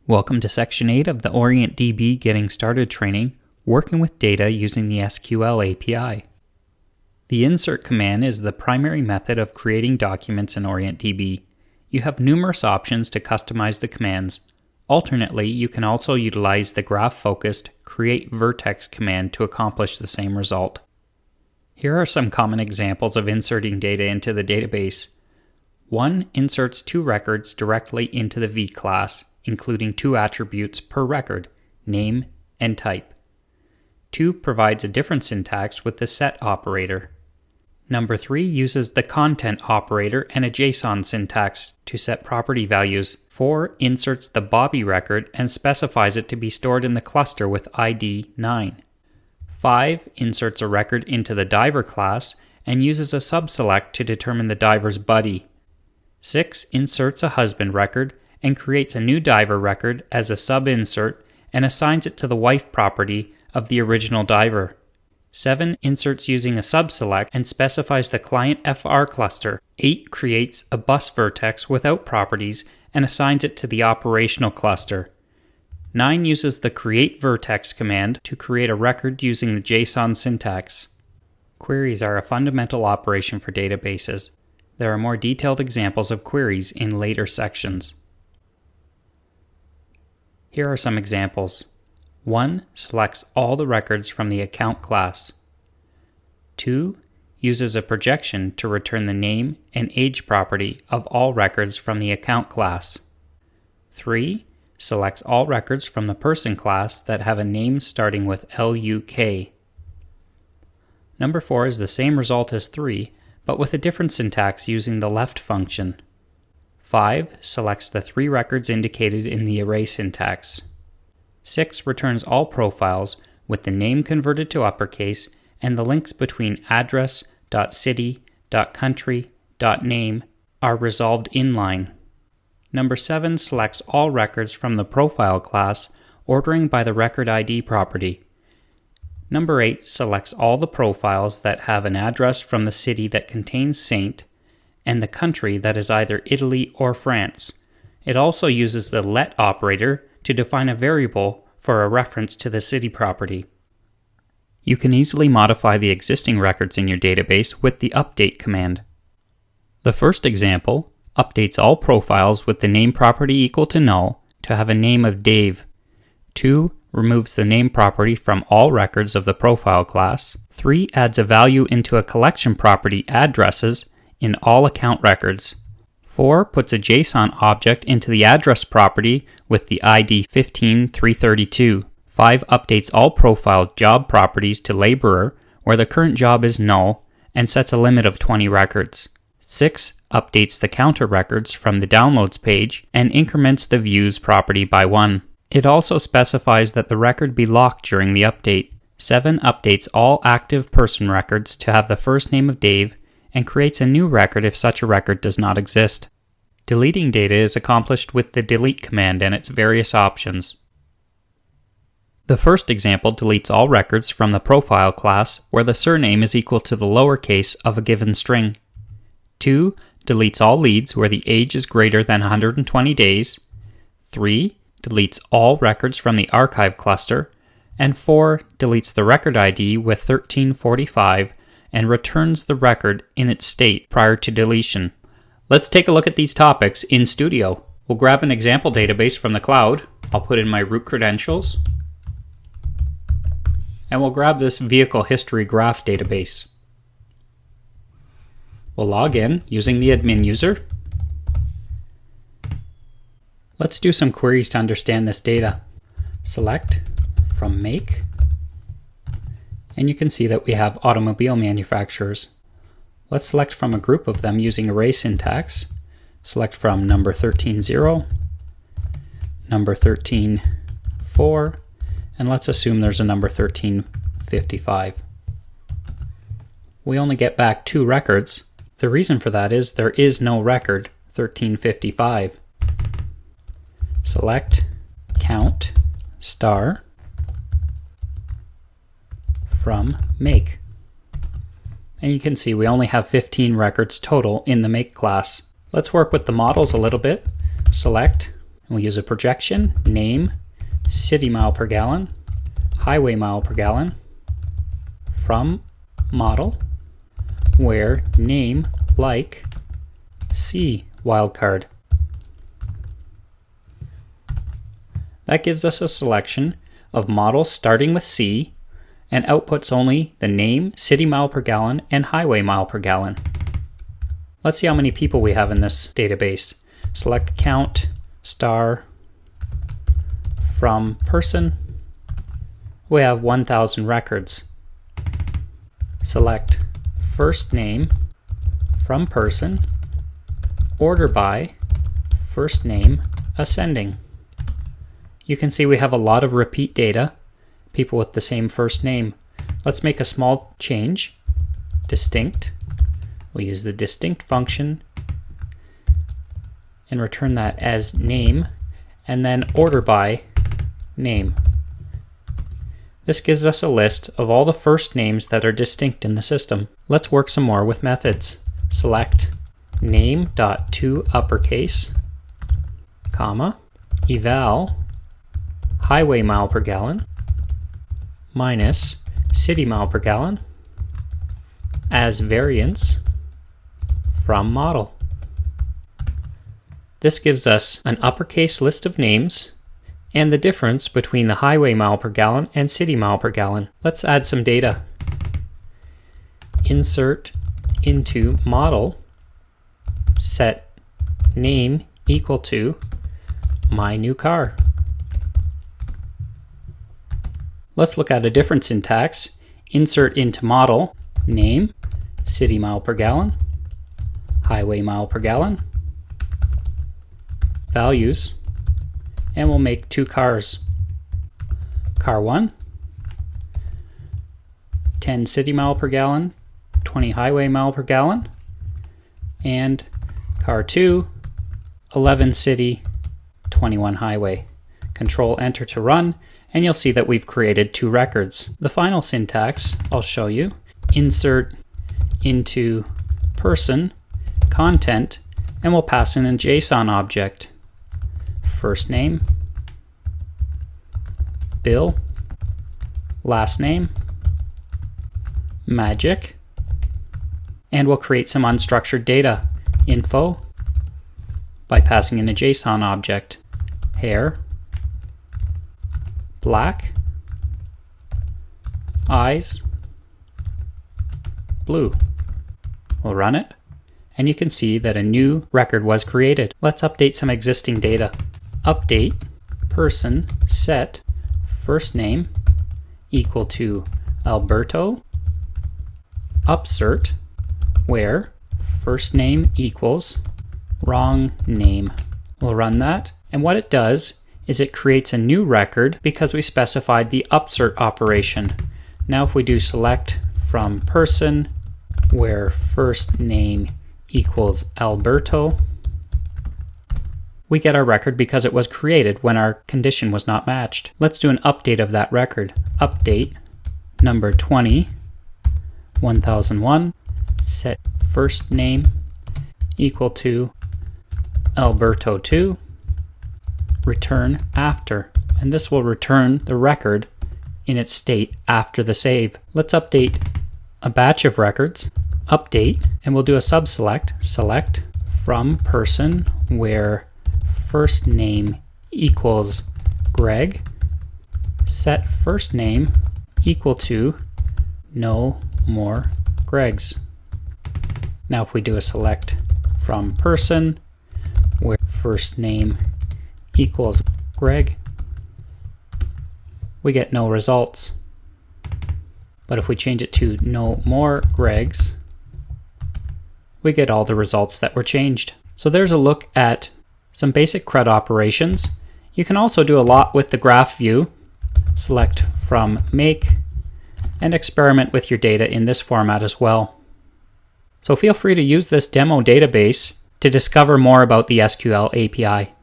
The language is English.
Welcome to Section 8 of the OrientDB Getting Started training, working with data using the SQL API. The insert command is the primary method of creating documents in OrientDB. You have numerous options to customize the commands. Alternately, you can also utilize the graph-focused create vertex command to accomplish the same result. Here are some common examples of inserting data into the database. 1 inserts 2 records directly into the V class, including 2 attributes per record, name and type. 2 provides a different syntax with the set operator. Number 3 uses the content operator and a JSON syntax to set property values. 4 inserts the Bobby record and specifies it to be stored in the cluster with ID 9. 5 inserts a record into the diver class and uses a subselect to determine the diver's buddy. 6 inserts a husband record and creates a new diver record as a sub-insert and assigns it to the wife property of the original diver. 7 inserts using a subselect and specifies the client FR cluster. 8 creates a bus vertex without properties and assigns it to the operational cluster. 9 uses the create vertex command to create a record using the JSON syntax. Queries are a fundamental operation for databases. There are more detailed examples of queries in later sections. Here are some examples. 1 selects all the records from the account class. 2 uses a projection to return the name and age property of all records from the account class. 3 selects all records from the person class that have a name starting with LUK. Number 4 is the same result as 3, but with a different syntax using the left function. 5 selects the 3 records indicated in the array syntax. 6 returns all profiles with the name converted to uppercase and the links between address.city.country.name are resolved inline. Number 7 selects all records from the profile class, ordering by the record ID property. Number 8 selects all the profiles that have an address from the city that contains Saint and the country that is either Italy or France. It also uses the let operator to define a variable for a reference to the city property. You can easily modify the existing records in your database with the update command. The first example updates all profiles with the name property equal to null to have a name of Dave. 2 removes the name property from all records of the profile class. 3 adds a value into a collection property addresses in all account records. 4 puts a JSON object into the address property with the ID 15332. 5 updates all profile job properties to laborer where the current job is null and sets a limit of 20 records. 6 updates the counter records from the downloads page and increments the views property by 1. It also specifies that the record be locked during the update. 7 updates all active person records to have the first name of Dave and creates a new record if such a record does not exist. Deleting data is accomplished with the delete command and its various options. The first example deletes all records from the profile class where the surname is equal to the lowercase of a given string. 2 deletes all leads where the age is greater than 120 days. 3 deletes all records from the archive cluster. And 4 deletes the record ID with 1345 and returns the record in its state prior to deletion. Let's take a look at these topics in Studio. We'll grab an example database from the cloud. I'll put in my root credentials. And we'll grab this vehicle history graph database. We'll log in using the admin user. Let's do some queries to understand this data. Select from make. And you can see that we have automobile manufacturers. Let's select from a group of them using array syntax. Select from number 13.0, number 13.4, and let's assume there's a number 13.55. We only get back 2 records. The reason for that is there is no record 13.55. Select count star from make. And you can see we only have 15 records total in the make class. Let's work with the models a little bit. Select We'll use a projection, name, city mile per gallon, highway mile per gallon, from model, where name like C wildcard. That gives us a selection of models starting with C and outputs only the name, city mile per gallon, and highway mile per gallon. Let's see how many people we have in this database. Select count, star, from person. We have 1,000 records. Select first name, from person, order by, first name, ascending. You can see we have a lot of repeat data, people with the same first name. Let's make a small change, distinct. We'll use the distinct function and return that as name, and then order by name. This gives us a list of all the first names that are distinct in the system. Let's work some more with methods. Select name.toUppercase, comma, eval highway mile per gallon minus city mile per gallon as variance from model. This gives us an uppercase list of names and the difference between the highway mile per gallon and city mile per gallon. Let's add some data. Insert into model, set name equal to my new car. Let's look at a different syntax. Insert into model, name, city mile per gallon, highway mile per gallon, values, and we'll make two cars. Car 1, 10 city mile per gallon, 20 highway mile per gallon, and car 2, 11 city, 21 highway. Control Enter to run, and you'll see that we've created two records. The final syntax I'll show you. Insert into person, content, and we'll pass in a JSON object. First name, Bill, last name, Magic, and we'll create some unstructured data. Info, by passing in a JSON object. Hair, black, eyes, blue. We'll run it, and you can see that a new record was created. Let's update some existing data. Update person set first name equal to Alberto, upsert where first name equals wrong name. We'll run that, and what it does is it creates a new record because we specified the upsert operation. Now if we do select from person where first name equals Alberto, we get our record because it was created when our condition was not matched. Let's do an update of that record. Update number 20, 1001, set first name equal to Alberto 2, return after, and this will return the record in its state after the save. Let's update a batch of records. Update, and we'll do a subselect. Select from person where first name equals Greg, set first name equal to no more Gregs. Now if we do a select from person where first name equals Greg, we get no results. But if we change it to no more Gregs, we get all the results that were changed. So there's a look at some basic CRUD operations. You can also do a lot with the graph view. Select from make and experiment with your data in this format as well. So feel free to use this demo database to discover more about the SQL API.